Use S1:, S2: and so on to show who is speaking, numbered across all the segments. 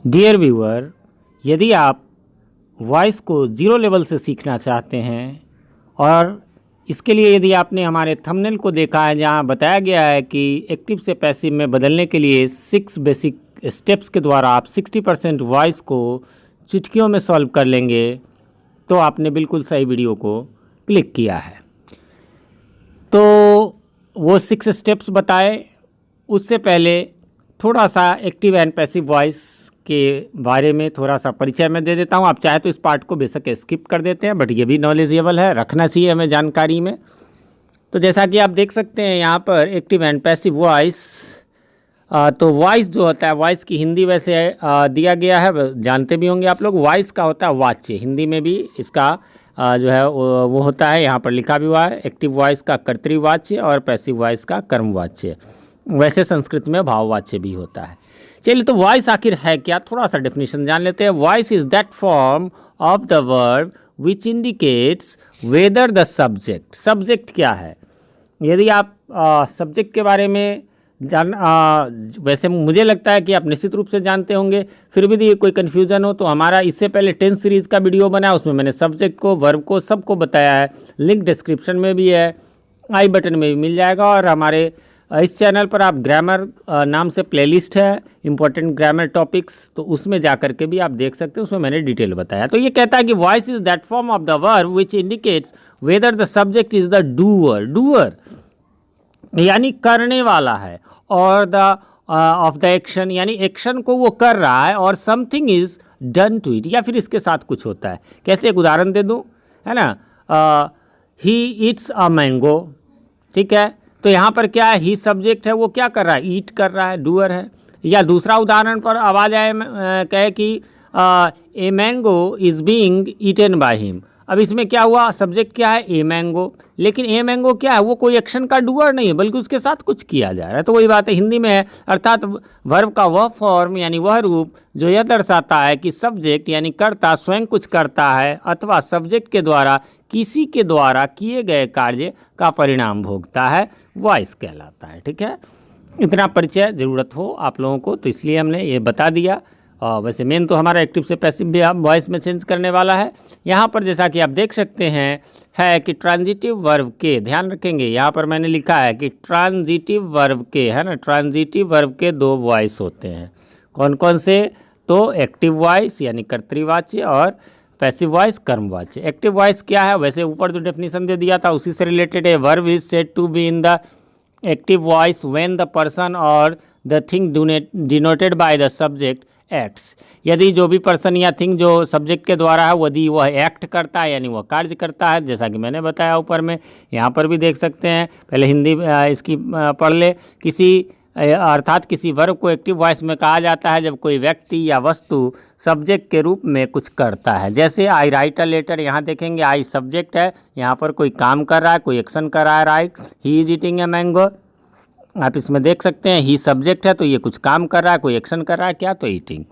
S1: Dear viewer, यदि आप voice को ज़ीरो लेवल से सीखना चाहते हैं और इसके लिए यदि आपने हमारे थंबनेल को देखा है जहां बताया गया है कि एक्टिव से पैसिव में बदलने के लिए 6 बेसिक स्टेप्स के द्वारा आप 60% वॉइस को चुटकियों में सॉल्व कर लेंगे, तो आपने बिल्कुल सही वीडियो को क्लिक किया है। तो वो 6 स्टेप्स बताए, उससे पहले थोड़ा सा एक्टिव एंड पैसिव वॉइस के बारे में थोड़ा सा परिचय मैं दे देता हूँ। आप चाहे तो इस पार्ट को बेशक स्किप कर देते हैं, बट ये भी नॉलेजेबल है, रखना चाहिए हमें जानकारी में। तो जैसा कि आप देख सकते हैं यहाँ पर एक्टिव एंड पैसिव वॉइस, तो वॉइस जो होता है, वॉइस की हिंदी वैसे दिया गया है, जानते भी होंगे आप लोग। वॉइस का होता है वाच्य, हिंदी में भी इसका जो है वो होता है, यहाँ पर लिखा भी हुआ है। एक्टिव वॉइस का कर्तृवाच्य और पैसिव वॉइस का कर्मवाच्य, वैसे संस्कृत में भाववाच्य भी होता है। चलिए, तो वॉइस आखिर है क्या, थोड़ा सा डेफिनेशन जान लेते हैं। Voice is that form of the verb which indicates whether the subject. Subject क्या है? यदि आप सब्जेक्ट के बारे में वैसे मुझे लगता है कि आप निश्चित रूप से जानते होंगे, फिर भी कोई कन्फ्यूज़न हो तो हमारा इससे पहले टेंस सीरीज़ का वीडियो बना है, उसमें मैंने सब्जेक्ट को, वर्ब को, सबको बताया है। लिंक डिस्क्रिप्शन में भी है, आई बटन में भी मिल जाएगा। और हमारे इस चैनल पर आप ग्रामर नाम से प्लेलिस्ट है, इंपॉर्टेंट ग्रामर टॉपिक्स, तो उसमें जा कर के भी आप देख सकते हैं, उसमें मैंने डिटेल बताया। तो ये कहता है कि voice is that form of the verb which indicates whether the subject is the doer. Doer यानी करने वाला है, और द ऑफ द एक्शन यानी एक्शन को वो कर रहा है, और something is done to it, या फिर इसके साथ कुछ होता है। कैसे, एक उदाहरण दे दूँ, है ना। ही ईट्स अ मैंगो, ठीक है। तो यहाँ पर क्या है, ही सब्जेक्ट है, वो क्या कर रहा है, ईट कर रहा है, डूअर है। या दूसरा उदाहरण पर आवाज आए, कहे कि a mango is being eaten by him. अब इसमें क्या हुआ, सब्जेक्ट क्या है, ए मैंगो, लेकिन ए मैंगो क्या है, वो कोई एक्शन का डूअर नहीं है, बल्कि उसके साथ कुछ किया जा रहा है। तो वही बात है हिंदी में है, अर्थात वर्ब का वह फॉर्म यानी वह रूप जो यह दर्शाता है कि सब्जेक्ट यानी कर्ता स्वयं कुछ करता है, अथवा सब्जेक्ट के द्वारा किसी के द्वारा किए गए कार्य का परिणाम भोगता है, वॉइस कहलाता है। ठीक है, इतना परिचय ज़रूरत हो आप लोगों को, तो इसलिए हमने ये बता दिया। वैसे मेन तो हमारा एक्टिव से पैसिव भी हम वॉइस में चेंज करने वाला है। यहाँ पर जैसा कि आप देख सकते हैं है कि ट्रांजिटिव वर्ब के, ध्यान रखेंगे यहाँ पर मैंने लिखा है कि ट्रांजिटिव वर्ब के, है ना, ट्रांजिटिव वर्ब के 2 वॉइस होते हैं। कौन कौन से? तो एक्टिव वॉइस यानी कर्तृवाच्य और पैसिव वॉइस कर्मवाच्य। एक्टिव वॉइस क्या है, वैसे ऊपर जो डेफिनेशन दे दिया था उसी से रिलेटेड है। Verb is said to be in the active voice when the person और the thing denoted by the subject acts. यदि जो भी पर्सन या थिंग जो सब्जेक्ट के द्वारा है यदि वह एक्ट करता है यानी वह कार्य करता है, जैसा कि मैंने बताया ऊपर में, यहाँ पर भी देख सकते हैं। पहले हिंदी इसकी पढ़ ले। किसी अर्थात किसी वर्ब को एक्टिव वॉइस में कहा जाता है जब कोई व्यक्ति या वस्तु सब्जेक्ट के रूप में कुछ करता है। जैसे आई राइट अ लेटर, यहाँ देखेंगे आई सब्जेक्ट है, यहाँ पर कोई काम कर रहा है, कोई एक्शन कर रहा है, right. He is eating a mango, आप इसमें देख सकते हैं ही सब्जेक्ट है, तो ये कुछ काम कर रहा है, कोई एक्शन कर रहा है, क्या, तो ईटिंग।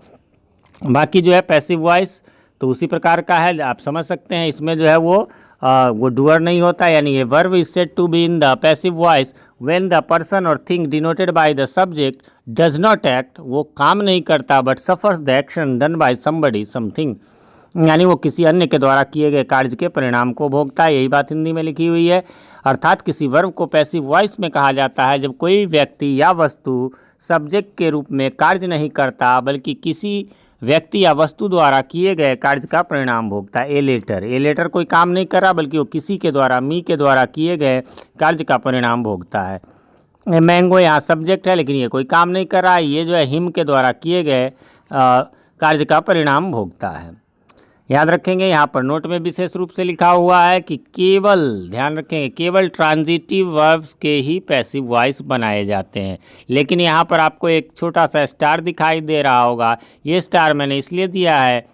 S1: बाकी जो है पैसिव वॉइस तो उसी प्रकार का है, आप समझ सकते हैं। इसमें जो है वो डूअर नहीं होता, यानी ये verb is said to be in the passive voice when the person और thing denoted by the subject does not act, वो काम नहीं करता, but suffers the action done by somebody something, यानी वो किसी अन्य के द्वारा किए गए कार्य के परिणाम को भोगता है। यही बात हिंदी में लिखी हुई है। अर्थात किसी वर्ब को पैसिव वॉइस में कहा जाता है जब कोई व्यक्ति या वस्तु सब्जेक्ट के रूप में कार्य नहीं करता, बल्कि किसी व्यक्ति या वस्तु द्वारा किए गए कार्य का परिणाम भोगता है। ए लेटर, ए लेटर कोई काम नहीं कर रहा, बल्कि वो किसी के द्वारा, मी के द्वारा किए गए कार्य का परिणाम भोगता है। मैंगो यहाँ सब्जेक्ट है, लेकिन ये कोई काम नहीं कर रहा है, ये जो है हिम के द्वारा किए गए कार्य का परिणाम भोगता है। याद रखेंगे, यहाँ पर नोट में विशेष रूप से लिखा हुआ है कि केवल, ध्यान रखेंगे, केवल ट्रांजिटिव वर्ब्स के ही पैसिव वॉइस बनाए जाते हैं। लेकिन यहाँ पर आपको एक छोटा सा स्टार दिखाई दे रहा होगा, ये स्टार मैंने इसलिए दिया है,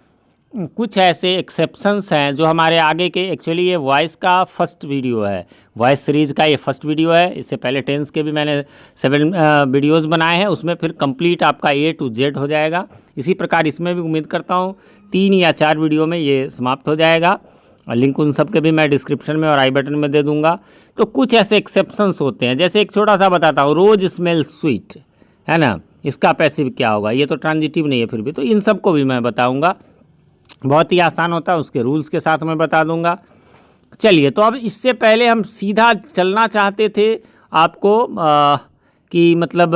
S1: कुछ ऐसे एक्सेप्शंस हैं जो हमारे आगे के, एक्चुअली ये वॉइस का फर्स्ट वीडियो है, वॉइस सीरीज़ का ये फर्स्ट वीडियो है। इससे पहले टेंस के भी मैंने 7 वीडियोज़ बनाए हैं, उसमें फिर कंप्लीट आपका A to Z हो जाएगा। इसी प्रकार इसमें भी उम्मीद करता हूँ 3 या 4 वीडियो में ये समाप्त हो जाएगा, और लिंक उन सब के भी मैं डिस्क्रिप्शन में और आई बटन में दे दूँगा। तो कुछ ऐसे एक्सेप्शंस होते हैं, जैसे एक छोटा सा बताता हूँ, रोज़ स्मेल स्वीट, है ना, इसका पैसिव क्या होगा, ये तो ट्रांजिटिव नहीं है फिर भी, तो इन सब को भी मैं बताऊंगा, बहुत ही आसान होता है, उसके रूल्स के साथ मैं बता दूंगा। चलिए, तो अब इससे पहले हम सीधा चलना चाहते थे आपको कि मतलब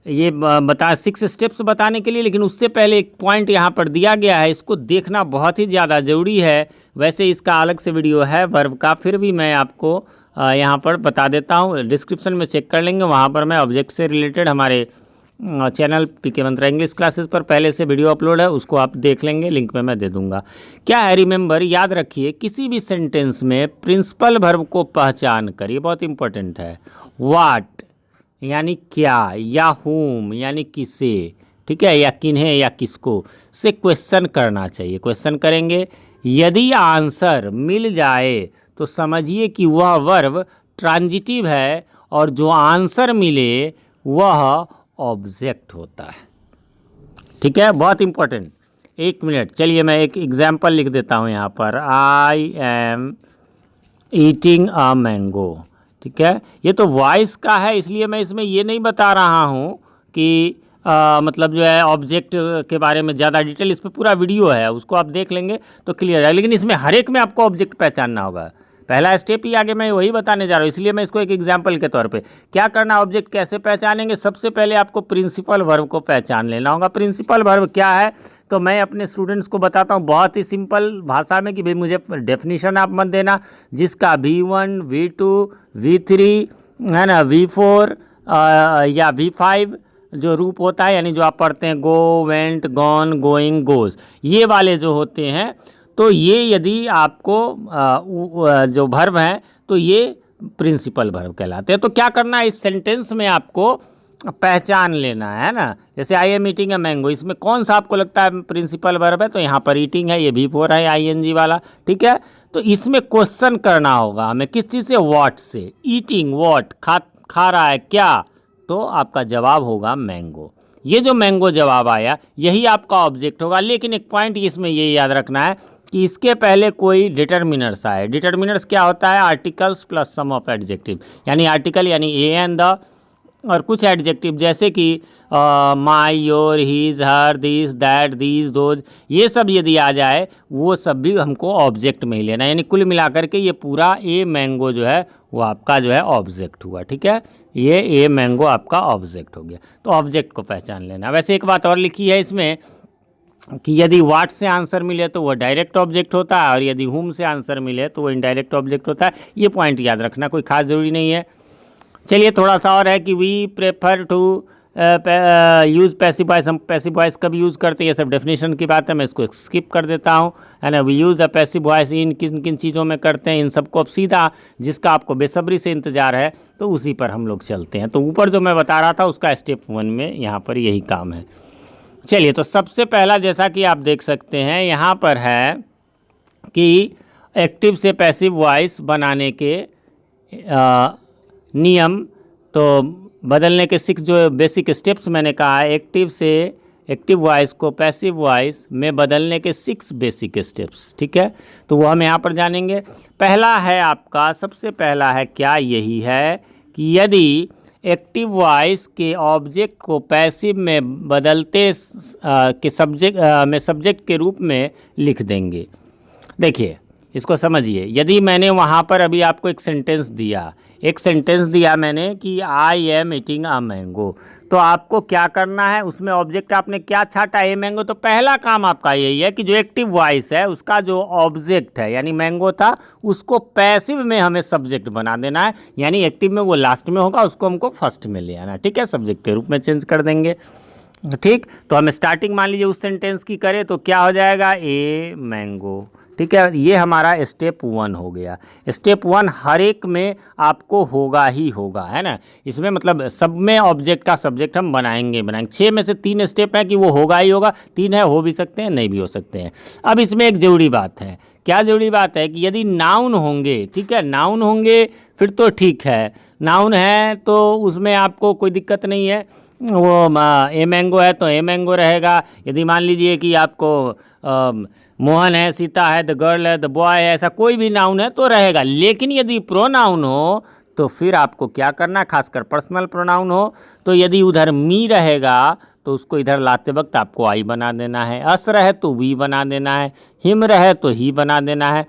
S1: ये बता 6 स्टेप्स बताने के लिए, लेकिन उससे पहले एक पॉइंट यहाँ पर दिया गया है, इसको देखना बहुत ही ज़्यादा ज़रूरी है। वैसे इसका अलग से वीडियो है वर्ब का, फिर भी मैं आपको यहाँ पर बता देता हूँ, डिस्क्रिप्शन में चेक कर लेंगे, वहाँ पर मैं ऑब्जेक्ट से रिलेटेड हमारे चैनल पीके मंत्रा इंग्लिश क्लासेस पर पहले से वीडियो अपलोड है, उसको आप देख लेंगे, लिंक में मैं दे दूंगा। क्या है, रिमेंबर, याद रखिए, किसी भी सेंटेंस में प्रिंसिपल वर्ब को पहचान कर, ये बहुत इंपॉर्टेंट है, व्हाट यानी क्या, या हुम यानी किसे, ठीक है, या किन्हें या किसको, से क्वेश्चन करना चाहिए। क्वेश्चन करेंगे, यदि आंसर मिल जाए तो समझिए कि वह वर्ब ट्रांजिटिव है, और जो आंसर मिले वह ऑब्जेक्ट होता है। ठीक है, बहुत इंपॉर्टेंट। एक मिनट, चलिए मैं एक एग्जाम्पल लिख देता हूँ यहाँ पर, I am eating a mango. ठीक है, ये तो वॉइस का है, इसलिए मैं इसमें ये नहीं बता रहा हूँ कि मतलब जो है ऑब्जेक्ट के बारे में ज़्यादा डिटेल, इस पर पूरा वीडियो है, उसको आप देख लेंगे तो क्लियर है, लेकिन इसमें हर एक में आपको ऑब्जेक्ट पहचानना होगा। पहला स्टेप ही आगे मैं वही बताने जा रहा हूँ, इसलिए मैं इसको एक एग्जाम्पल के तौर पे क्या करना, ऑब्जेक्ट कैसे पहचानेंगे। सबसे पहले आपको प्रिंसिपल वर्ब को पहचान लेना होगा। प्रिंसिपल वर्ब क्या है, तो मैं अपने स्टूडेंट्स को बताता हूँ बहुत ही सिंपल भाषा में कि भाई मुझे डेफिनेशन आप मत देना, जिसका V1 V2 V3 है ना, V4 या V5 जो रूप होता है, यानी जो आप पढ़ते हैं गो, वेंट, गॉन, गोइंग, गोज, ये वाले जो होते हैं, तो ये यदि आपको जो वर्ब हैं तो ये प्रिंसिपल वर्ब कहलाते हैं। तो क्या करना है, इस सेंटेंस में आपको पहचान लेना है ना। जैसे I am eating a mango, इसमें कौन सा आपको लगता है प्रिंसिपल वर्ब है, तो यहाँ पर ईटिंग है, ये V4 है ING वाला। ठीक है, तो इसमें क्वेश्चन करना होगा हमें, किस चीज़ से, व्हाट से। ईटिंग व्हाट, खा रहा है क्या, तो आपका जवाब होगा मैंगो। ये जो मैंगो जवाब आया यही आपका ऑब्जेक्ट होगा। लेकिन एक पॉइंट इसमें ये याद रखना है कि इसके पहले कोई डिटर्मिनर्स आए। डिटर्मिनर्स क्या होता है, articles plus some of adjective, यानी आर्टिकल यानी ए एंड द, और कुछ एडजेक्टिव जैसे कि my, your, his, her, this, that, these, those, ये सब यदि आ जाए, वो सब भी हमको ऑब्जेक्ट में ही लेना है। यानी कुल मिलाकर के ये पूरा ए मैंगो जो है वो आपका जो है ऑब्जेक्ट हुआ। ठीक है, ये ए मैंगो आपका ऑब्जेक्ट हो गया। तो ऑब्जेक्ट को पहचान लेना। वैसे एक बात और लिखी है इसमें कि यदि व्हाट से आंसर मिले तो वो डायरेक्ट ऑब्जेक्ट होता है, और यदि हुम से आंसर मिले तो वो इनडायरेक्ट ऑब्जेक्ट होता है। ये पॉइंट याद रखना, कोई खास ज़रूरी नहीं है। चलिए, थोड़ा सा और है कि we prefer to use passive voice. हम पैसिव वॉइस कब यूज़ करते हैं, ये सब डेफिनेशन की बात है, मैं इसको स्किप कर देता हूँ, है ना। We use the passive voice in किन किन चीज़ों में करते हैं, इन सबको अब सीधा, जिसका आपको बेसब्री से इंतज़ार है, तो उसी पर हम लोग चलते हैं। तो ऊपर जो मैं बता रहा था उसका स्टेप 1 में यहाँ पर यही काम है। चलिए, तो सबसे पहला, जैसा कि आप देख सकते हैं यहाँ पर है कि एक्टिव से पैसिव वॉइस बनाने के नियम, तो बदलने के 6 जो बेसिक स्टेप्स मैंने कहा है, एक्टिव से एक्टिव वॉइस को पैसिव वॉइस में बदलने के 6 बेसिक स्टेप्स। ठीक है, तो वो हम यहाँ पर जानेंगे। पहला है आपका, सबसे पहला है क्या, यही है कि यदि एक्टिव वॉइस के ऑब्जेक्ट को पैसिव में बदलते के सब्जेक्ट के रूप में लिख देंगे। देखिए, इसको समझिए। यदि मैंने वहाँ पर अभी आपको एक सेंटेंस दिया मैंने कि I am eating a mango, तो आपको क्या करना है, उसमें ऑब्जेक्ट आपने क्या छाटा, ए मैंगो। तो पहला काम आपका यही है कि जो एक्टिव वॉइस है उसका जो ऑब्जेक्ट है, यानी मैंगो था, उसको पैसिव में हमें सब्जेक्ट बना देना है। यानी एक्टिव में वो लास्ट में होगा, उसको हमको फर्स्ट में ले आना। ठीक है, सब्जेक्ट के रूप में चेंज कर देंगे। ठीक, तो हम स्टार्टिंग मान लीजिए उस सेंटेंस की करें तो क्या हो जाएगा, ए मैंगो। ठीक है, ये हमारा स्टेप 1 हो गया। स्टेप 1 हर एक में आपको होगा ही होगा, है ना। इसमें मतलब सब में ऑब्जेक्ट का सब्जेक्ट हम बनाएंगे। 6 में से 3 स्टेप है कि वो होगा ही होगा, 3 है हो भी सकते हैं, नहीं भी हो सकते हैं। अब इसमें एक ज़रूरी बात है। क्या ज़रूरी बात है कि यदि नाउन होंगे, ठीक है, नाउन होंगे फिर तो ठीक है, नाउन है तो उसमें आपको कोई दिक्कत नहीं है। वो ए मैंगो है तो ए मैंगो रहेगा। यदि मान लीजिए कि आपको मोहन है, सीता है, द गर्ल है, द बॉय है, ऐसा कोई भी नाउन है तो रहेगा। लेकिन यदि प्रोनाउन हो तो फिर आपको क्या करना है, खासकर पर्सनल प्रोनाउन हो तो यदि उधर मी रहेगा तो उसको इधर लाते वक्त आपको आई बना देना है, अस रहे तो वी बना देना है, हिम रहे तो ही बना देना है,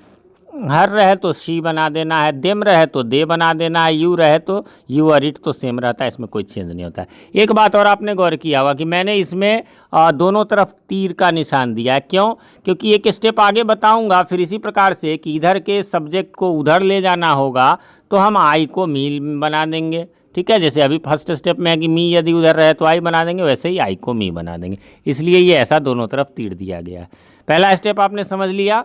S1: हर रहे तो शी बना देना है, देम रहे तो दे बना देना है, यू रहे तो यू और इट तो सेम रहता है, इसमें कोई चेंज नहीं होता है। एक बात और आपने गौर किया होगा कि मैंने इसमें दोनों तरफ तीर का निशान दिया है। क्यों? क्योंकि एक स्टेप आगे बताऊंगा फिर इसी प्रकार से कि इधर के सब्जेक्ट को उधर ले जाना होगा तो हम आई को मी बना देंगे। ठीक है, जैसे अभी फर्स्ट स्टेप में है कि मी यदि उधर रहे तो आई बना देंगे, वैसे ही आई को मी बना देंगे, इसलिए ये ऐसा दोनों तरफ तीर दिया गया है। पहला स्टेप आपने समझ लिया।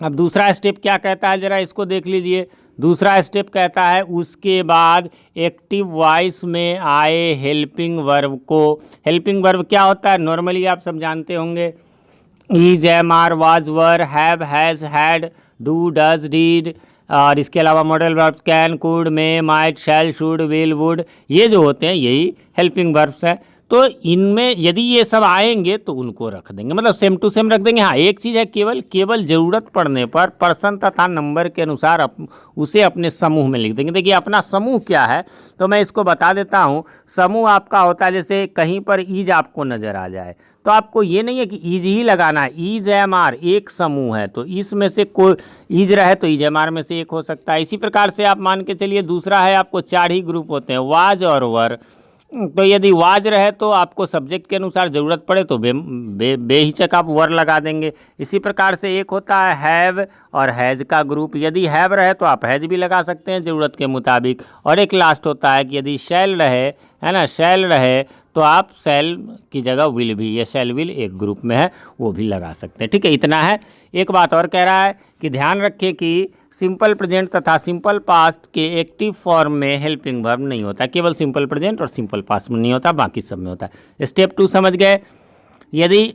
S1: अब दूसरा स्टेप क्या कहता है, ज़रा इसको देख लीजिए। दूसरा स्टेप कहता है उसके बाद एक्टिव वॉइस में आए हेल्पिंग वर्ब को। हेल्पिंग वर्ब क्या होता है, नॉर्मली आप सब जानते होंगे, is, am, are, was, were, have, has, had, do, does, did, और इसके अलावा modal verbs can, could, may, might, shall, should, will, would, ये जो होते हैं यही हेल्पिंग वर्ब्स हैं। तो इनमें यदि ये सब आएंगे तो उनको रख देंगे, मतलब सेम टू सेम रख देंगे। हाँ, एक चीज़ है, केवल ज़रूरत पड़ने पर पर्सन तथा नंबर के अनुसार उसे अपने समूह में लिख देंगे। देखिए अपना समूह क्या है तो मैं इसको बता देता हूँ। समूह आपका होता है, जैसे कहीं पर ईज आपको नज़र आ जाए तो आपको ये नहीं है कि ईज ही लगाना है, ईज, एम, आर एक समूह है तो इसमें से कोई ईज रहे तो ईज, एम, आर में से एक हो सकता है। इसी प्रकार से आप मान के चलिए दूसरा है, आपको 4 ही ग्रुप होते हैं, वाज और वर। तो यदि वाज रहे तो आपको सब्जेक्ट के अनुसार ज़रूरत पड़े तो बेहिचक आप वर लगा देंगे। इसी प्रकार से एक होता है हैव और हैज़ का ग्रुप, यदि हैव रहे तो आप हैज़ भी लगा सकते हैं ज़रूरत के मुताबिक। और एक लास्ट होता है कि यदि शैल रहे, है ना, शैल रहे तो आप शैल की जगह विल भी, ये शैल विल एक ग्रुप में है वो भी लगा सकते हैं। ठीक है, इतना है। एक बात और कह रहा है कि ध्यान रखें कि सिंपल प्रेजेंट तथा सिंपल पास्ट के एक्टिव फॉर्म में हेल्पिंग वर्ब नहीं होता, केवल सिंपल प्रेजेंट और सिंपल पास्ट में नहीं होता, बाकी सब में होता है। स्टेप 2 समझ गए। यदि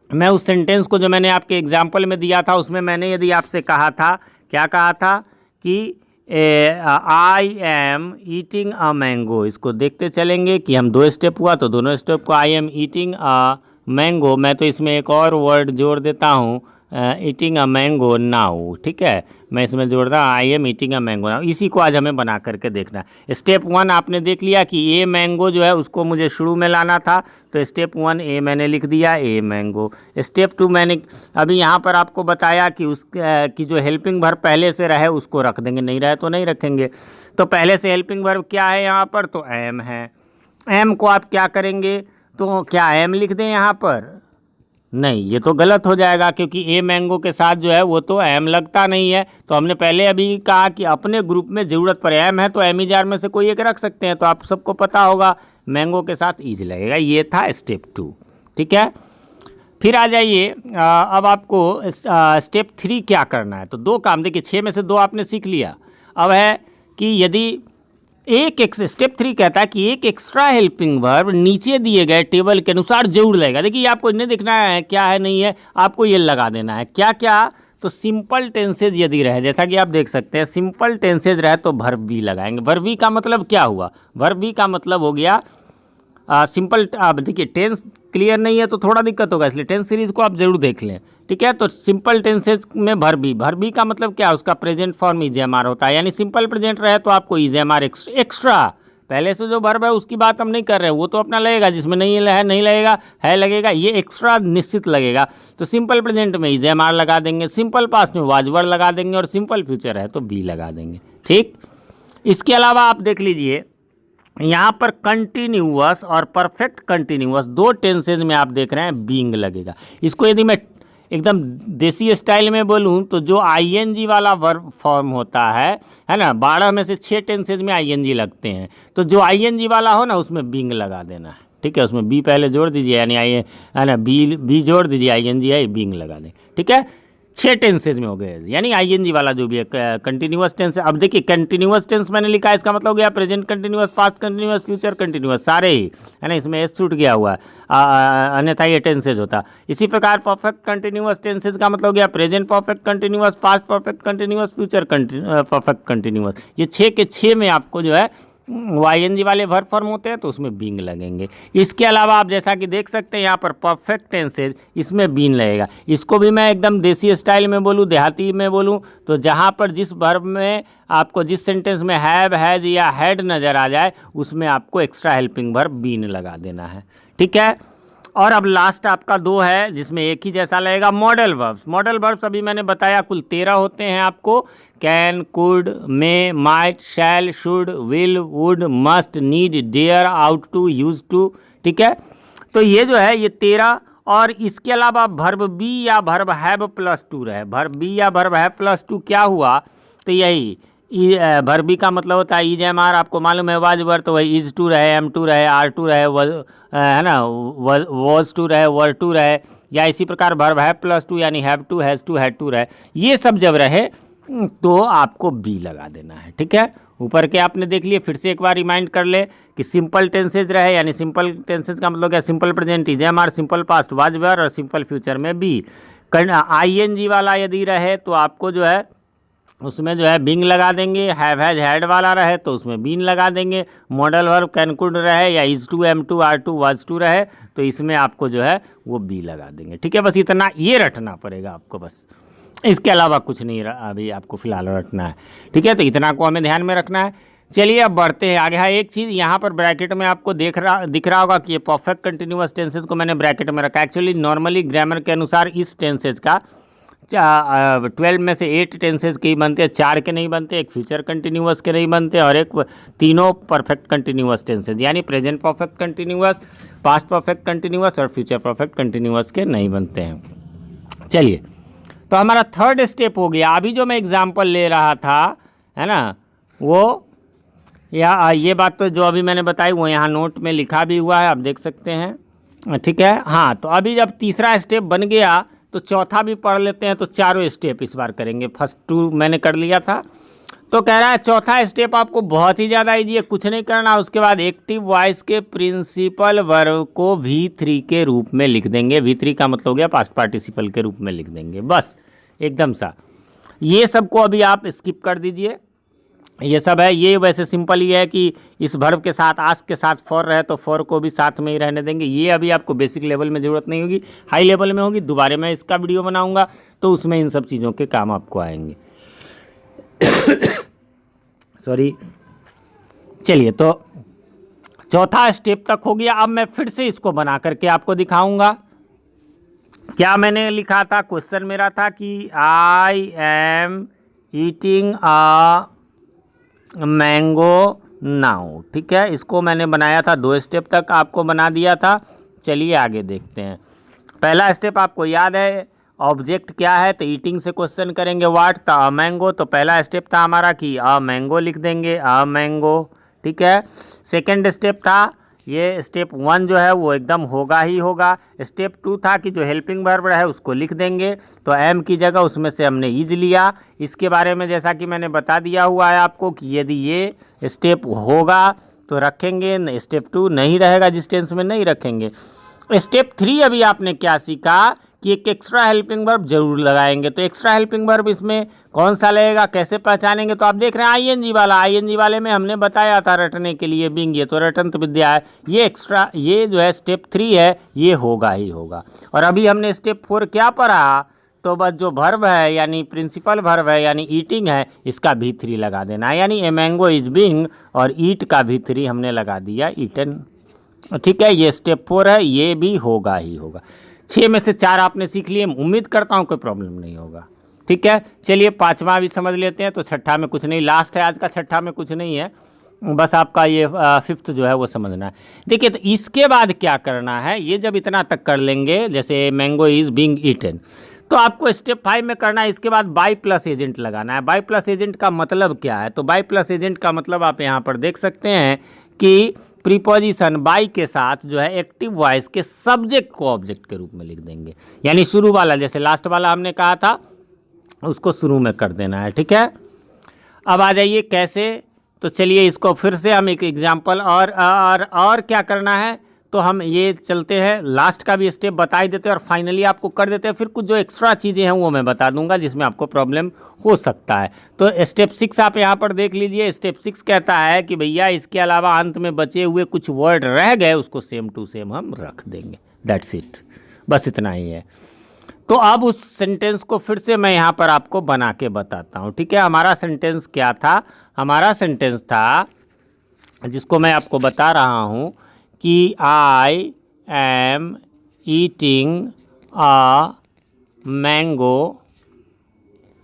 S1: मैं उस सेंटेंस को जो मैंने आपके एग्जाम्पल में दिया था उसमें मैंने यदि आपसे कहा था, क्या कहा था कि I am eating a mango, इसको देखते चलेंगे कि हम 2 स्टेप हुआ तो दोनों स्टेप को I am eating a mango, मैं तो इसमें एक और वर्ड जोड़ देता हूँ, ईटिंग अ मैंगो नाउ। ठीक है, मैं इसमें जोड़ रहा I am eating a mango now, इसी को आज हमें बना करके देखना है। स्टेप 1 आपने देख लिया कि ए मैंगो जो है उसको मुझे शुरू में लाना था, तो स्टेप 1 ए मैंने लिख दिया, ए मैंगो। स्टेप 2 मैंने अभी यहाँ पर आपको बताया कि कि जो हेल्पिंग वर्ब पहले से रहे उसको रख देंगे, नहीं रहे तो नहीं रखेंगे। तो पहले से हेल्पिंग वर्ब क्या है यहाँ पर, तो एम है। एम को आप क्या करेंगे, तो क्या एम लिख दें यहाँ पर, नहीं, ये तो गलत हो जाएगा क्योंकि ए मैंगो के साथ जो है वो तो एम लगता नहीं है। तो हमने पहले अभी कहा कि अपने ग्रुप में ज़रूरत पर एम है तो एम ई जार में से कोई एक रख सकते हैं, तो आप सबको पता होगा मैंगो के साथ ईज लगेगा। ये था स्टेप 2। ठीक है, फिर आ जाइए अब आपको स्टेप 3 क्या करना है। तो 2 काम, देखिए 6 में से 2 आपने सीख लिया। अब है कि यदि एक स्टेप 3 कहता है कि एक एक्स्ट्रा हेल्पिंग वर्ब नीचे दिए गए टेबल के अनुसार जरूर लगेगा। देखिए आपको नहीं देखना है क्या है नहीं है, आपको ये लगा देना है। क्या क्या, तो सिंपल टेंसेज यदि रहे, जैसा कि आप देख सकते हैं सिंपल टेंसेज रहे तो वर्ब भी लगाएंगे। वर्ब भी का मतलब क्या हुआ, वर्ब भी का मतलब हो गया सिंपल। अब देखिए टेंस क्लियर नहीं है तो थोड़ा दिक्कत होगा, इसलिए टेंस सीरीज को आप जरूर देख लें। ठीक है, तो सिंपल टेंसेज में भरबी का मतलब क्या है, उसका present form is am are होता है, यानी सिंपल प्रेजेंट रहे तो आपको इज एम आर एक्स्ट्रा, पहले से जो वर्ब है उसकी बात हम नहीं कर रहे हैं, वो तो अपना लगेगा, जिसमें नहीं है नहीं लगेगा, है लगेगा, ये एक्स्ट्रा निश्चित लगेगा। तो सिंपल प्रेजेंट में इज एम आर लगा देंगे, सिंपल पास्ट में वाज वर लगा देंगे, और सिंपल फ्यूचर है तो बी लगा देंगे। ठीक, इसके अलावा आप देख लीजिए यहाँ पर कंटिन्यूअस और परफेक्ट कंटिन्यूअस 2 टेंसेज में आप देख रहे हैं बीइंग लगेगा। इसको यदि मैं एकदम देसी स्टाइल में बोलूँ तो जो आईएनजी वाला वर्ब फॉर्म होता है ना, 12 में से 6 टेंसेज में आईएनजी लगते हैं, तो जो आईएनजी वाला हो ना उसमें बीइंग लगा देना है। ठीक है, उसमें बी पहले जोड़ दीजिए, यानी आई है ना, बी जोड़ दीजिए, आईएनजी है, बीइंग लगा दें। ठीक है, 6 टेंसेज में हो गए, यानी आईएनजी वाला जो भी है कंटिन्यूअस टेंस। अब देखिए कंटिन्यूअस टेंस मैंने लिखा है, इसका मतलब हो गया present continuous, past continuous, future continuous, सारे ही है ना, इसमें एस छूट गया हुआ है, अन्यथा ये टेंसेज होता। इसी प्रकार परफेक्ट कंटिन्यूअस टेंसेज का मतलब हो गया present perfect continuous, past perfect continuous, future perfect continuous. ये 6 के 6 में आपको जो है वाईएनजी वाले वर्ब फॉर्म होते हैं तो उसमें बीइंग लगेंगे। इसके अलावा आप जैसा कि देख सकते हैं यहाँ पर परफेक्ट टेंसेज, इसमें बीइंग लगेगा। इसको भी मैं एकदम देसी स्टाइल में बोलूँ, देहाती में बोलूँ, तो जहाँ पर जिस वर्ब में आपको जिस सेंटेंस में हैव, हैज या हैड नज़र आ जाए उसमें आपको एक्स्ट्रा हेल्पिंग वर्ब बीन लगा देना है, ठीक है। और अब लास्ट आपका 2 है जिसमें एक ही जैसा लगेगा, मॉडल वर्ब्स। मॉडल वर्ब्स अभी मैंने बताया कुल 13 होते हैं आपको, can, could, may, might, shall, should, will, would, must, need, dare, ought to, used to, ठीक है। तो ये जो है ये 13, और इसके अलावा वर्ब बी या वर्ब हैव प्लस 2 रहे। वर्ब बी या वर्ब हैव प्लस 2 क्या हुआ, तो यही वर्ब बी का मतलब होता है इज एम आर, आपको मालूम है वाज वर, तो वही इज टू रहे, एम टू रहे, आर टू रहे, है ना, वॉज टू रहे, वर टू रहे, या इसी प्रकार वर्ब हैव प्लस 2 यानी have to, has to, had to रहे। ये सब जब रहे तो आपको बी लगा देना है, ठीक है। ऊपर के आपने देख लिए, फिर से एक बार रिमाइंड कर ले कि सिंपल टेंसेज रहे, यानी सिंपल टेंसेज का मतलब क्या, simple present is am are, simple past was were, और सिंपल फ्यूचर में बी। आईएनजी वाला यदि रहे तो आपको जो है उसमें जो है बीइंग लगा देंगे। हैव, हैज, हैड वाला रहे तो उसमें बीन लगा देंगे। मॉडल वर्ब कैन, कुड रहे, या is to, am to, are to, was to रहे तो इसमें आपको जो है वो बी लगा देंगे, ठीक है। बस इतना ये रटना पड़ेगा आपको, बस इसके अलावा कुछ नहीं अभी आपको फिलहाल रटना है, ठीक है। तो इतना को हमें ध्यान में रखना है। चलिए अब बढ़ते हैं आगे। हाँ, एक चीज़ यहाँ पर ब्रैकेट में आपको दिख रहा होगा कि ये परफेक्ट कंटिन्यूअस टेंसेज को मैंने ब्रैकेट में रखा। एक्चुअली नॉर्मली ग्रामर के अनुसार इस टेंसेज का 12 में से 8 टेंसेज के ही बनते हैं, 4 के नहीं बनते, एक फ्यूचर कंटिन्यूअस के नहीं बनते, और एक तीनों परफेक्ट कंटिन्यूअस टेंसेज यानी present perfect continuous, past perfect continuous और फ्यूचर परफेक्ट कंटिन्यूअस के नहीं बनते हैं। चलिए, तो हमारा थर्ड स्टेप हो गया। अभी जो मैं एग्जाम्पल ले रहा था, है ना, वो या ये बात तो जो अभी मैंने बताई वो यहाँ नोट में लिखा भी हुआ है, आप देख सकते हैं, ठीक है। हाँ, तो अभी जब तीसरा स्टेप बन गया तो चौथा भी पढ़ लेते हैं। तो चारों स्टेप इस बार करेंगे, फर्स्ट 2 मैंने कर लिया था। तो कह रहा है चौथा स्टेप आपको बहुत ही ज़्यादा ईजी है, कुछ नहीं करना। उसके बाद एक्टिव वॉइस के प्रिंसिपल वर्ब को V3 के रूप में लिख देंगे। V3 का मतलब हो गया पास्ट पार्टिसिपल के रूप में लिख देंगे, बस एकदम सा। ये सबको अभी आप स्किप कर दीजिए, ये सब है। ये वैसे सिंपल ही है कि इस वर्ब के साथ आस्क के साथ फॉर रहे तो फॉर को भी साथ में ही रहने देंगे। ये अभी आपको बेसिक लेवल में ज़रूरत नहीं होगी, हाई लेवल में होगी। दोबारा मैं इसका वीडियो बनाऊंगा तो उसमें इन सब चीज़ों के काम आपको आएंगे। सॉरी। चलिए, तो चौथा स्टेप तक हो गया। अब मैं फिर से इसको बना करके आपको दिखाऊंगा। क्या मैंने लिखा था, क्वेश्चन मेरा था कि I am eating a mango now, ठीक है। इसको मैंने बनाया था, 2 स्टेप तक आपको बना दिया था। चलिए आगे देखते हैं। पहला स्टेप आपको याद है, ऑब्जेक्ट क्या है, तो ईटिंग से क्वेश्चन करेंगे व्हाट, तो अ मैंगो। तो पहला स्टेप था हमारा कि अ मैंगो लिख देंगे, अ मैंगो, ठीक है। सेकंड स्टेप था, ये स्टेप 1 जो है वो एकदम होगा ही होगा। स्टेप 2 था कि जो हेल्पिंग वर्ब है उसको लिख देंगे, तो एम की जगह उसमें से हमने इज लिया। इसके बारे में जैसा कि मैंने बता दिया हुआ है आपको कि यदि ये स्टेप होगा तो रखेंगे, स्टेप 2 नहीं रहेगा जिस टेंस में नहीं रखेंगे। स्टेप 3 अभी आपने क्या सीखा कि एक एक्स्ट्रा हेल्पिंग वर्ब जरूर लगाएंगे। तो एक्स्ट्रा हेल्पिंग वर्ब इसमें कौन सा लगेगा, कैसे पहचानेंगे, तो आप देख रहे हैं आईएनजी वाला। आईएनजी वाले में हमने बताया था रटने के लिए बीइंग, ये तो रटंत विद्या है। ये एक्स्ट्रा, ये जो है स्टेप 3 है, ये होगा ही होगा। और अभी हमने स्टेप 4 क्या पढ़ा, तो बस जो वर्ब है यानी प्रिंसिपल वर्ब है यानी ईटिंग है, इसका V3 लगा देना है। यानी ए मैंगो इज बीइंग और ईट का V3 हमने लगा दिया, ईटन, ठीक है। ये स्टेप 4 है, ये भी होगा ही होगा। 6 में से 4 आपने सीख लिए, उम्मीद करता हूँ कोई प्रॉब्लम नहीं होगा, ठीक है। चलिए 5वां भी समझ लेते हैं। तो 6ठा में कुछ नहीं, लास्ट है आज का, 6ठा में कुछ नहीं है, बस आपका ये 5th जो है वो समझना है। देखिए, तो इसके बाद क्या करना है, ये जब इतना तक कर लेंगे, जैसे मैंगो इज बीइंग ईटन, तो आपको स्टेप 5 में करना है। इसके बाद बाई प्लस एजेंट लगाना है। बाई प्लस एजेंट का मतलब क्या है, तो बाई प्लस एजेंट का मतलब आप यहाँ पर देख सकते हैं कि प्रीपोजिशन बाई के साथ जो है एक्टिव वॉइस के सब्जेक्ट को ऑब्जेक्ट के रूप में लिख देंगे। यानी शुरू वाला, जैसे लास्ट वाला हमने कहा था, उसको शुरू में कर देना है, ठीक है। अब आ जाइए कैसे, तो चलिए इसको फिर से हम एक एग्जाम्पल और क्या करना है, तो हम ये चलते हैं, लास्ट का भी स्टेप बता ही देते हैं और फाइनली आपको कर देते हैं। फिर कुछ जो एक्स्ट्रा चीज़ें हैं वो मैं बता दूंगा जिसमें आपको प्रॉब्लम हो सकता है। तो स्टेप 6 आप यहाँ पर देख लीजिए। स्टेप 6 कहता है कि भैया इसके अलावा अंत में बचे हुए कुछ वर्ड रह गए उसको सेम टू सेम हम रख देंगे। दैट्स इट, बस इतना ही है। तो अब उस सेंटेंस को फिर से मैं यहाँ पर आपको बना के बताता हूँ, ठीक है। हमारा सेंटेंस क्या था? हमारा सेंटेंस था, जिसको मैं आपको बता रहा हूँ कि I am eating a mango,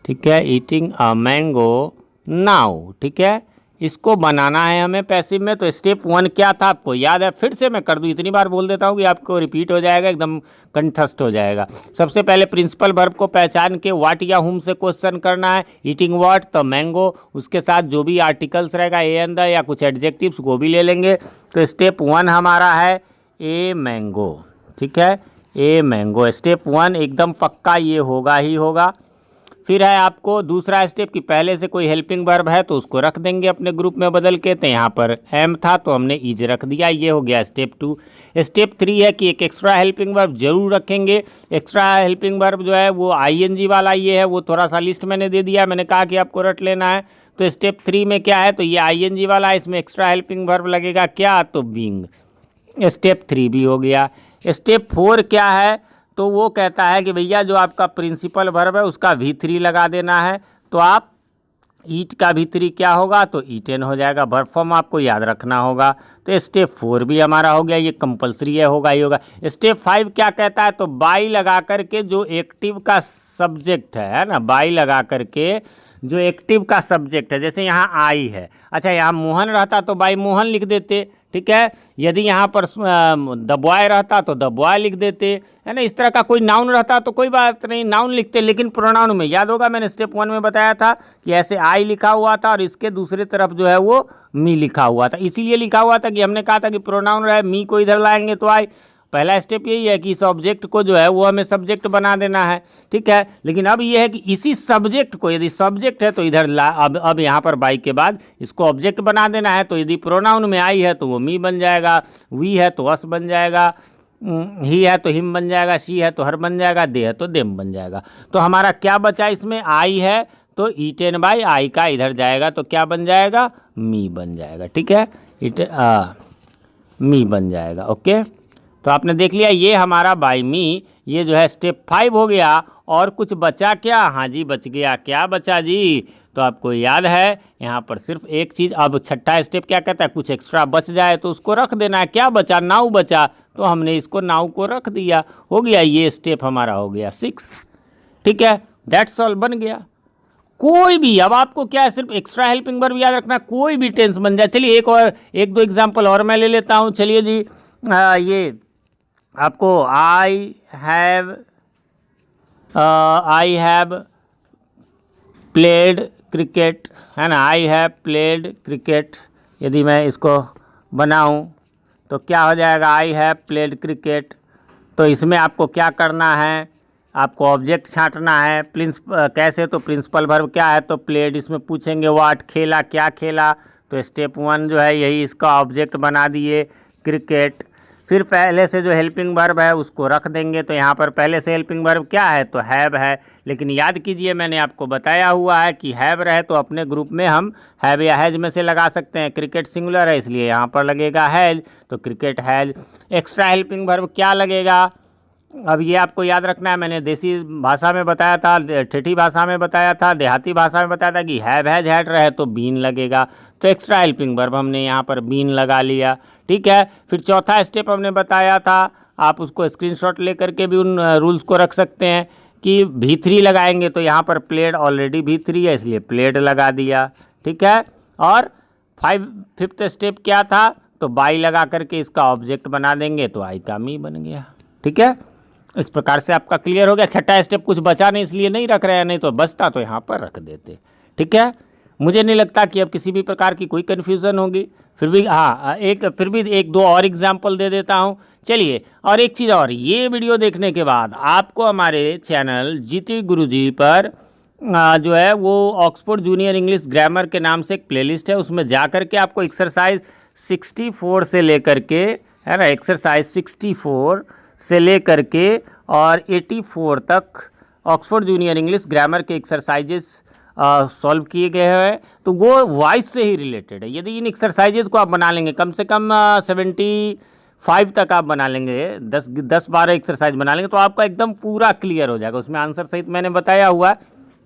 S1: ठीक है, ईटिंग अ मैंगो नाउ, ठीक है। इसको बनाना है हमें पैसिव में। तो स्टेप 1 क्या था आपको याद है? फिर से मैं कर दूं, इतनी बार बोल देता हूँ कि आपको रिपीट हो जाएगा, एकदम कंठस्थ हो जाएगा। सबसे पहले प्रिंसिपल वर्ब को पहचान के व्हाट या हुम से क्वेश्चन करना है। ईटिंग व्हाट, तो मैंगो, उसके साथ जो भी आर्टिकल्स रहेगा ए एंड द या कुछ एडजेक्टिव्स वो भी ले लेंगे। तो स्टेप 1 हमारा है ए मैंगो, ठीक है, ए मैंगो। स्टेप 1 एकदम पक्का ये होगा ही होगा। फिर है आपको दूसरा स्टेप कि पहले से कोई हेल्पिंग वर्ब है तो उसको रख देंगे अपने ग्रुप में बदल के। तो यहाँ पर एम था तो हमने इज रख दिया, ये हो गया स्टेप 2। स्टेप 3 है कि एक एक्स्ट्रा हेल्पिंग वर्ब जरूर रखेंगे। एक्स्ट्रा हेल्पिंग वर्ब जो है वो आईएनजी वाला ये है, वो थोड़ा सा लिस्ट मैंने दे दिया, मैंने कहा कि आपको रट लेना है। तो स्टेप 3 में क्या है? तो ये आईएनजी वाला है, इसमें एक्स्ट्रा हेल्पिंग वर्ब लगेगा क्या? तो बीइंग। स्टेप 3 भी हो गया। स्टेप 4 क्या है? तो वो कहता है कि भैया जो आपका प्रिंसिपल वर्ब है उसका V3 लगा देना है। तो आप ईट का V3 क्या होगा? तो ईटेन हो जाएगा। वर्ब फॉर्म आपको याद रखना होगा। तो स्टेप 4 भी हमारा हो गया, ये कंपलसरी है, होगा ही होगा। स्टेप 5 क्या कहता है? तो बाई लगा करके जो एक्टिव का सब्जेक्ट है ना, बाई लगा करके जो एक्टिव का सब्जेक्ट है, जैसे यहाँ आई है, अच्छा यहाँ मोहन रहता तो बाई मोहन लिख देते, ठीक है। यदि यहाँ पर द बॉय रहता तो द बॉय लिख देते, है ना। इस तरह का कोई नाउन रहता तो कोई बात नहीं, नाउन लिखते। लेकिन प्रोनाउन में याद होगा मैंने स्टेप 1 में बताया था कि ऐसे आई लिखा हुआ था और इसके दूसरे तरफ जो है वो मी लिखा हुआ था। इसीलिए लिखा हुआ था कि हमने कहा था कि प्रोनाउन रहे, मी को इधर लाएंगे तो आई। पहला स्टेप यही है कि इस ऑब्जेक्ट को जो है वो हमें सब्जेक्ट बना देना है, ठीक है। लेकिन अब ये है कि इसी सब्जेक्ट को, यदि सब्जेक्ट है तो इधर ला, अब यहाँ पर बाई के बाद इसको ऑब्जेक्ट बना देना है। तो यदि प्रोनाउन में आई है तो वो मी बन जाएगा, वी है तो अस बन जाएगा, ही है तो हिम बन जाएगा, शी है तो हर बन जाएगा, दे है तो देम बन जाएगा। तो हमारा क्या बचा इसमें? आई है तो ईटेन बाई आई का इधर जाएगा तो क्या बन जाएगा? मी बन जाएगा, ठीक है, मी बन जाएगा। ओके, तो आपने देख लिया ये हमारा बाय मी, ये जो है स्टेप 5 हो गया। और कुछ बचा क्या? हाँ जी बच गया। क्या बचा जी? तो आपको याद है यहाँ पर सिर्फ एक चीज़। अब छठा स्टेप क्या कहता है? कुछ एक्स्ट्रा बच जाए तो उसको रख देना है। क्या बचा? नाउ बचा, तो हमने इसको नाउ को रख दिया, हो गया। ये स्टेप हमारा हो गया 6, ठीक है। दैट्स ऑल, बन गया। कोई भी, अब आपको क्या है, सिर्फ एक्स्ट्रा हेल्पिंग वर्ब याद रखना, कोई भी टेंस बन जाए। चलिए एक दो एग्जाम्पल और मैं ले लेता हूँ। चलिए जी, ये आपको आई हैव प्लेड क्रिकेट, है ना, आई हैव प्लेड क्रिकेट। यदि मैं इसको बनाऊं तो क्या हो जाएगा? I have played cricket. तो इसमें आपको क्या करना है? आपको ऑब्जेक्ट छांटना है। कैसे? तो प्रिंसिपल वर्ब क्या है? तो प्लेड। इसमें पूछेंगे व्हाट, खेला, क्या खेला? तो स्टेप 1 जो है यही इसका ऑब्जेक्ट बना दिए, क्रिकेट। फिर पहले से जो हेल्पिंग वर्ब है उसको रख देंगे। तो यहाँ पर पहले से हेल्पिंग वर्ब क्या है? तो हैव है। लेकिन याद कीजिए मैंने आपको बताया हुआ है कि हैव रहे तो अपने ग्रुप में हम हैव या हैज में से लगा सकते हैं। क्रिकेट सिंगुलर है इसलिए यहाँ पर लगेगा हैज, तो cricket has. Extra helping verb क्या लगेगा? अब ये आपको याद रखना है, मैंने देसी भाषा में बताया था, ठेठी भाषा में बताया था, देहाती भाषा में बताया था कि हैव हैज हैड रहे तो बीन लगेगा। तो एक्स्ट्रा हेल्पिंग वर्ब हमने यहाँ पर बीन लगा लिया, ठीक है। फिर चौथा स्टेप हमने बताया था, आप उसको स्क्रीनशॉट लेकर के भी उन रूल्स को रख सकते हैं कि V3 लगाएंगे। तो यहाँ पर प्लेड ऑलरेडी V3 है इसलिए प्लेड लगा दिया, ठीक है। और फिफ्थ स्टेप क्या था? तो बाई लगा करके इसका ऑब्जेक्ट बना देंगे तो आई का मी बन गया, ठीक है। इस प्रकार से आपका क्लियर हो गया। छठा स्टेप कुछ बचा नहीं इसलिए नहीं रख रहे हैं, नहीं तो बचता तो यहाँ पर रख देते, ठीक है। मुझे नहीं लगता कि अब किसी भी प्रकार की कोई कन्फ्यूज़न होगी। फिर भी हाँ, फिर भी एक दो और एग्जाम्पल दे देता हूँ। चलिए, और एक चीज़ और, ये वीडियो देखने के बाद आपको हमारे चैनल जीटी गुरुजी पर जो है वो ऑक्सफोर्ड जूनियर इंग्लिश ग्रामर के नाम से एक प्लेलिस्ट है, उसमें जा कर के आपको एक्सरसाइज 64 से लेकर के है ना, एक्सरसाइज 64 से लेकर के और 84 तक ऑक्सफोर्ड जूनियर इंग्लिश ग्रामर के एक्सरसाइजेस सॉल्व किए गए हैं। तो वो वॉइस से ही रिलेटेड है। यदि इन एक्सरसाइजेज को आप बना लेंगे, कम से कम 75 तक आप बना लेंगे, 10-12 एक्सरसाइज बना लेंगे, तो आपका एकदम पूरा क्लियर हो जाएगा। उसमें आंसर सहित मैंने बताया हुआ है,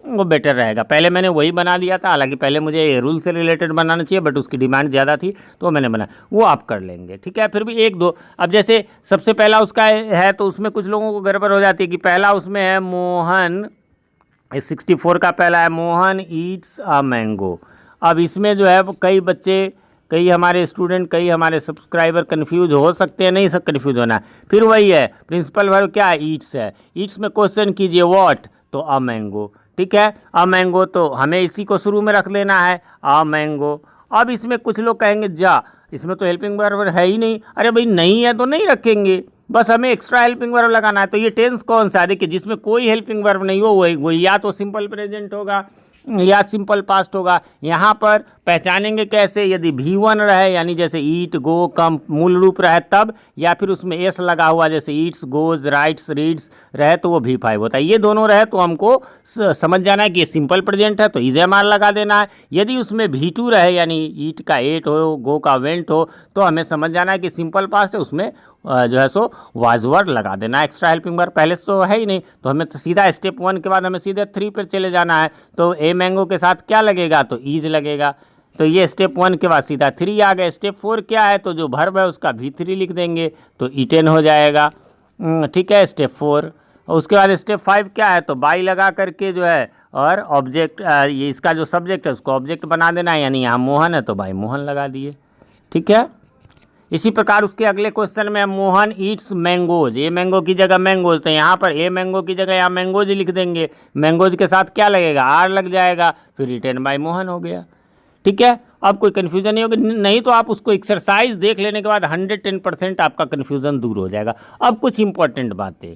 S1: वो बेटर रहेगा। पहले मैंने वही बना दिया था, हालांकि पहले मुझे रूल से रिलेटेड बनाना चाहिए, बट उसकी डिमांड ज़्यादा थी तो मैंने बनाया, वो आप कर लेंगे। ठीक है, फिर भी एक दो, अब जैसे सबसे पहला उसका है तो उसमें कुछ लोगों को गड़बड़ हो जाती है कि पहला उसमें है मोहन, 64 का पहला है मोहन ईट्स अ मैंगो। अब इसमें जो है वो कई बच्चे, कई हमारे स्टूडेंट, कई हमारे सब्सक्राइबर कंफ्यूज हो सकते हैं, नहीं सब कंफ्यूज होना है। फिर वही है, प्रिंसिपल वर्ब क्या है, ईट्स है। ईट्स में क्वेश्चन कीजिए व्हाट, तो अ मैंगो। ठीक है, अ मैंगो, तो हमें इसी को शुरू में रख लेना है, अ मैंगो। अब इसमें कुछ लोग कहेंगे जा, इसमें तो हेल्पिंग वर्ब है ही नहीं। अरे भाई नहीं है तो नहीं रखेंगे, बस हमें एक्स्ट्रा हेल्पिंग वर्ब लगाना है। तो ये टेंस कौन सा है, देखिए, जिसमें कोई हेल्पिंग वर्ब नहीं हो वही या तो सिंपल प्रेजेंट होगा या सिंपल पास्ट होगा। यहाँ पर पहचानेंगे कैसे, यदि V1 रहे, यानी जैसे ईट, गो, कम मूल रूप रहे तब, या फिर उसमें एस लगा हुआ जैसे ईट्स, गोज, राइट्स, रीड्स रहे तो वो V5 होता है। ये दोनों रहे तो हमको समझ जाना है कि ये सिंपल प्रेजेंट है, तो इज़-एम-आर लगा देना है। यदि उसमें V2 रहे, यानी ईट का एट हो, गो का वेंट हो, तो हमें समझ जाना है कि सिंपल पास्ट है, उसमें जो है सो वाज वर्ड लगा देना। एक्स्ट्रा हेल्पिंग वर्ब पहले से तो है ही नहीं, तो हमें तो सीधा स्टेप 1 के बाद हमें सीधे 3 पर चले जाना है। तो ए मैंगो के साथ क्या लगेगा, तो ईज लगेगा। तो ये स्टेप 1 के बाद सीधा 3 आ गए। स्टेप 4 क्या है, तो जो वर्ब है उसका V3 लिख देंगे तो ईटेन हो जाएगा। ठीक है, स्टेप 4। उसके बाद स्टेप 5 क्या है, तो बाई लगा करके जो है और ऑब्जेक्ट, ये इसका जो सब्जेक्ट है उसको ऑब्जेक्ट बना देना है, यानी यहाँ मोहन है तो बाई मोहन लगा दिए। ठीक है, इसी प्रकार उसके अगले क्वेश्चन में Mohan Yeats mangoes, a mango की जगह मैंगोज, तो यहाँ पर ए मैंगो की जगह यहाँ मैंगोज लिख देंगे। मैंगोज के साथ क्या लगेगा, आर लग जाएगा, फिर रिटेन बाय मोहन हो गया। ठीक है, अब कोई कन्फ्यूजन नहीं होगी, नहीं तो आप उसको एक्सरसाइज देख लेने के बाद 110% आपका कन्फ्यूज़न दूर हो जाएगा। अब कुछ इंपॉर्टेंट बातें,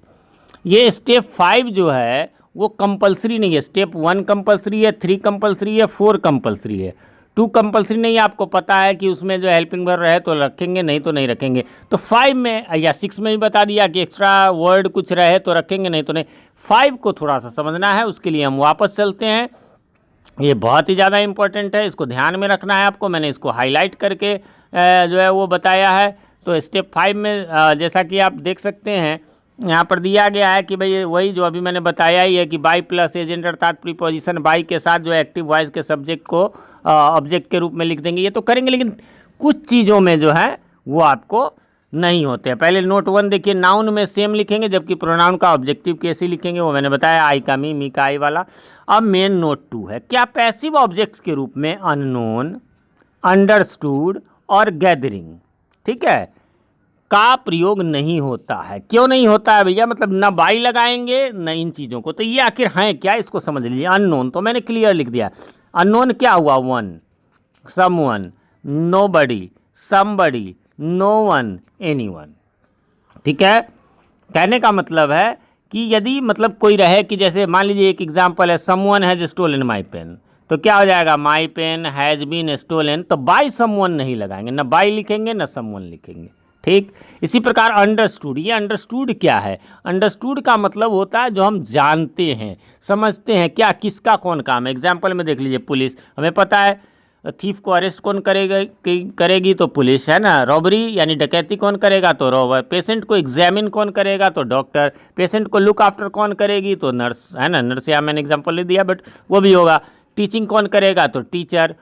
S1: ये स्टेप 5 जो है वो कंपलसरी नहीं है। स्टेप 1 कंपलसरी है, 3 कंपलसरी है, 4 कंपलसरी है, 2 कंपलसरी नहीं है। आपको पता है कि उसमें जो हेल्पिंग वर्ब रहे तो रखेंगे, नहीं तो नहीं रखेंगे। तो 5 में या 6 में भी बता दिया कि एक्स्ट्रा वर्ड कुछ रहे तो रखेंगे, नहीं तो नहीं। 5 को थोड़ा सा समझना है, उसके लिए हम वापस चलते हैं। ये बहुत ही ज़्यादा इंपॉर्टेंट है, इसको ध्यान में रखना है आपको। मैंने इसको हाईलाइट करके जो है वो बताया है। तो स्टेप 5 में जैसा कि आप देख सकते हैं यहाँ पर दिया गया है कि भाई वही जो अभी मैंने बताया ही है कि बाई प्लस एजेंट अर्थात प्रीपोजिशन बाई के साथ जो है एक्टिव वॉइस के सब्जेक्ट को ऑब्जेक्ट के रूप में लिख देंगे। ये तो करेंगे, लेकिन कुछ चीज़ों में जो है वो आपको नहीं होते हैं। पहले नोट 1 देखिए, नाउन में सेम लिखेंगे, जबकि प्रोनाउन का ऑब्जेक्टिव कैसे लिखेंगे वो मैंने बताया, आई का मी का आई वाला। अब मेन नोट 2 है, क्या पैसिव ऑब्जेक्ट्स के रूप में अननोन, अंडरस्टूड और गैदरिंग, ठीक है, का प्रयोग नहीं होता है। क्यों नहीं होता है भैया, मतलब न बाई लगाएंगे न इन चीज़ों को, तो ये आखिर हैं क्या, इसको समझ लीजिए। अननोन तो मैंने क्लियर लिख दिया। अननोन क्या हुआ, one, someone, nobody, somebody, no one, anyone. ठीक है, कहने का मतलब है कि यदि मतलब कोई रहे कि जैसे मान लीजिए एक एग्जांपल है, someone has stolen my pen, तो क्या हो जाएगा, my pen has been stolen, तो बाय समवन नहीं लगाएंगे, न बाय लिखेंगे न समवन लिखेंगे। ठीक, इसी प्रकार अंडरस्टूड, ये अंडरस्टूड क्या है, अंडरस्टूड का मतलब होता है जो हम जानते हैं, समझते हैं, क्या किसका कौन काम है। एग्जाम्पल में देख लीजिए, पुलिस, हमें पता है थीफ को अरेस्ट कौन करेगी तो पुलिस है ना, रॉबरी यानी डकैती कौन करेगा तो रॉबर, पेशेंट को एग्जामिन कौन करेगा तो डॉक्टर, पेशेंट को लुक आफ्टर कौन करेगी तो नर्स, है ना, नर्स, या मैंने एग्जांपल नहीं दिया बट वो भी होगा। टीचिंग कौन करेगा तो टीचर,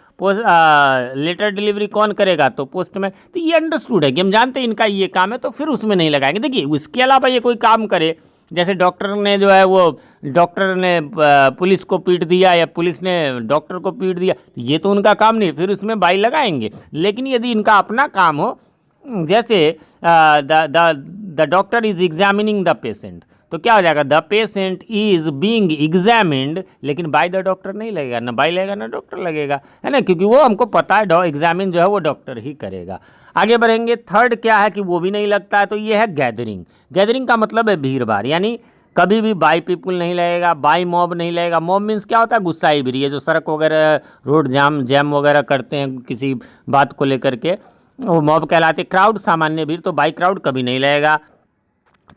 S1: लेटर डिलीवरी कौन करेगा तो पोस्टमैन। तो ये अंडरस्टूड है कि हम जानते हैं इनका ये काम है, तो फिर उसमें नहीं लगाएंगे। देखिए उसके अलावा ये कोई काम करे, जैसे डॉक्टर ने जो है वो डॉक्टर ने पुलिस को पीट दिया या पुलिस ने डॉक्टर को पीट दिया, ये तो उनका काम नहीं, फिर उसमें बाई लगाएंगे। लेकिन यदि इनका अपना काम हो, जैसे the doctor is examining the patient, तो क्या हो जाएगा, the patient is being examined, लेकिन बाय द डॉक्टर नहीं लगेगा, ना बाय लगेगा ना डॉक्टर लगेगा, है ना, क्योंकि वो हमको पता है एग्जामिन जो है वो डॉक्टर ही करेगा। आगे बढ़ेंगे, थर्ड क्या है कि वो भी नहीं लगता है, तो ये है गैदरिंग। गैदरिंग का मतलब है भीड़ भाड़, यानी कभी भी बाई पीपुल नहीं लगेगा, बाई मॉब नहीं लगेगा। मॉब मीन्स क्या होता है, गुस्साई भीड़, ये जो सड़क वगैरह रोड जैम वगैरह करते हैं किसी बात को लेकर के, वो मॉब कहलाते। क्राउड सामान्य भीड़, तो बाई क्राउड कभी नहीं लगेगा,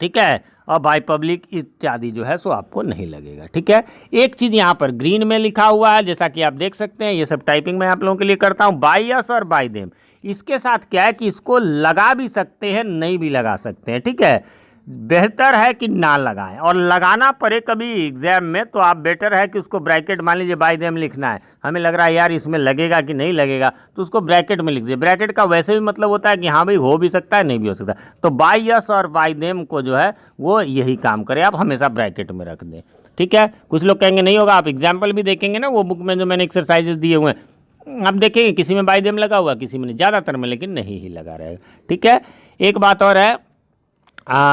S1: ठीक है, और बाई पब्लिक इत्यादि जो है सो आपको नहीं लगेगा, ठीक है। एक चीज़ यहाँ पर ग्रीन में लिखा हुआ है, जैसा कि आप देख सकते हैं, ये सब टाइपिंग मैं आप लोगों के लिए करता हूँ, बाई अस और बाई देम। इसके साथ क्या है कि इसको लगा भी सकते हैं, नहीं भी लगा सकते हैं, ठीक है। बेहतर है कि ना लगाएं, और लगाना पड़े कभी एग्जाम में तो आप बेटर है कि उसको ब्रैकेट, मान लीजिए बाय देम लिखना है, हमें लग रहा है यार इसमें लगेगा कि नहीं लगेगा, तो उसको ब्रैकेट में लिख दीजिए। ब्रैकेट का वैसे भी मतलब होता है कि हाँ भाई हो भी सकता है, नहीं भी हो सकता, तो बाय यस और बाय देम को जो है वो यही काम करे, आप हमेशा ब्रैकेट में रख दें, ठीक है। कुछ लोग कहेंगे नहीं होगा, आप एग्जाम्पल भी देखेंगे ना वो बुक में जो मैंने एक्सरसाइजेस दिए हुए हैं, आप देखेंगे किसी में बाय देम लगा हुआ, किसी में नहीं, ज़्यादातर में लेकिन नहीं ही लगा रहेगा, ठीक है। एक बात और है,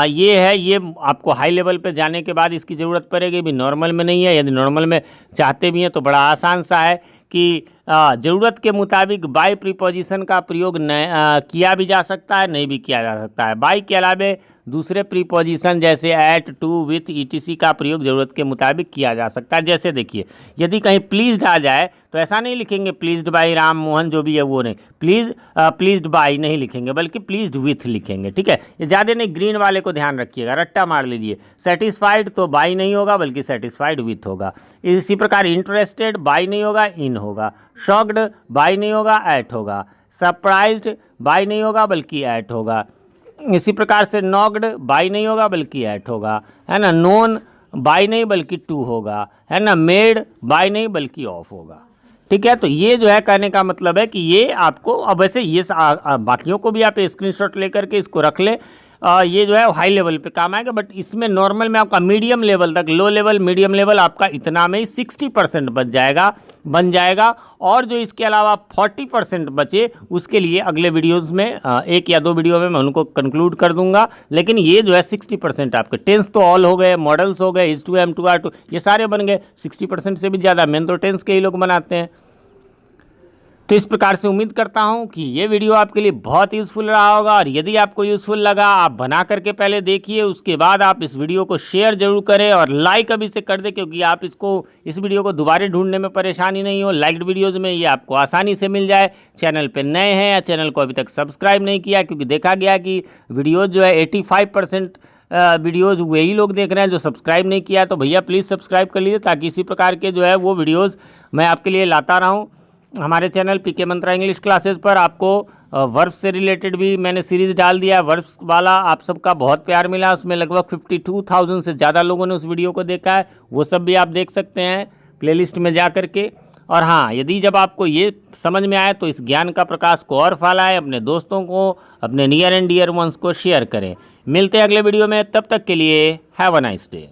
S1: ये है, ये आपको हाई लेवल पे जाने के बाद इसकी ज़रूरत पड़ेगी, भी नॉर्मल में नहीं है। यदि नॉर्मल में चाहते भी हैं तो बड़ा आसान सा है कि ज़रूरत के मुताबिक बाय प्रीपोजिशन का प्रयोग किया भी जा सकता है, नहीं भी किया जा सकता है। बाय के अलावे दूसरे प्रीपोजिशन जैसे एट, टू, विथ, ईटीसी का प्रयोग ज़रूरत के मुताबिक किया जा सकता है। जैसे देखिए, यदि कहीं प्लीज्ड आ जाए तो ऐसा नहीं लिखेंगे प्लीज्ड बाय राम मोहन जो भी है वो नहीं, प्लीज्ड बाय नहीं लिखेंगे, बल्कि प्लीज्ड विथ लिखेंगे, ठीक है। ये ज़्यादा नहीं, ग्रीन वाले को ध्यान रखिएगा, रट्टा मार लीजिए। सेटिस्फाइड तो बाय नहीं होगा, बल्कि सेटिस्फाइड विथ होगा। इसी प्रकार इंटरेस्टेड बाय नहीं होगा, इन होगा। शॉक्ड बाय नहीं होगा, एट होगा। सरप्राइज्ड बाय नहीं होगा, बल्कि एट होगा। इसी प्रकार से नॉक्ड बाय नहीं होगा, बल्कि एट होगा, है ना। नोन बाय नहीं बल्कि टू होगा, है ना। मेड बाय नहीं बल्कि ऑफ होगा, ठीक है। तो ये जो है कहने का मतलब है कि ये आपको, अब वैसे ये बाकियों को भी आप स्क्रीनशॉट लेकर के इसको रख लें, ये जो है हाई लेवल पे काम आएगा, बट इसमें नॉर्मल में आपका मीडियम लेवल तक, लो लेवल मीडियम लेवल आपका इतना में ही 60% बन जाएगा। और जो इसके अलावा 40% बचे उसके लिए अगले वीडियोस में एक या दो वीडियो में मैं उनको कंक्लूड कर दूंगा। लेकिन ये जो है 60% आपके टेंस तो ऑल हो गए, मॉडल्स हो गए, H2 M2 R2 ये सारे बन गए। 60% से भी ज़्यादा मेन तो टेंस के ही लोग बनाते हैं। तो इस प्रकार से उम्मीद करता हूं कि ये वीडियो आपके लिए बहुत यूज़फुल रहा होगा, और यदि आपको यूज़फुल लगा आप बना करके पहले देखिए, उसके बाद आप इस वीडियो को शेयर जरूर करें और लाइक अभी से कर दें, क्योंकि आप इस वीडियो को दोबारा ढूंढने में परेशानी नहीं हो। लाइक्ड वीडियोज़ में ये आपको आसानी से मिल जाए। चैनल पर नए हैं या चैनल को अभी तक सब्सक्राइब नहीं किया, क्योंकि देखा गया कि वीडियोज़ जो है 85% वीडियोज़ वही लोग देख रहे हैं जो सब्सक्राइब नहीं किया। तो भैया प्लीज़ सब्सक्राइब कर लीजिए, ताकि इसी प्रकार के जो है वो वीडियोज़ मैं आपके लिए लाता रहूँ। हमारे चैनल पीके मंत्रा इंग्लिश क्लासेस पर आपको वर्ब्स से रिलेटेड भी मैंने सीरीज़ डाल दिया। वर्ब्स वाला आप सबका बहुत प्यार मिला, उसमें लगभग 52,000 से ज़्यादा लोगों ने उस वीडियो को देखा है, वो सब भी आप देख सकते हैं प्लेलिस्ट में जा कर के। और हाँ, यदि जब आपको ये समझ में आए तो इस ज्ञान का प्रकाश को और फैलाएं, अपने दोस्तों को, अपने नियर एंड डियर वंस को शेयर करें। मिलते हैं अगले वीडियो में, तब तक के लिए हैव अ नाइस डे।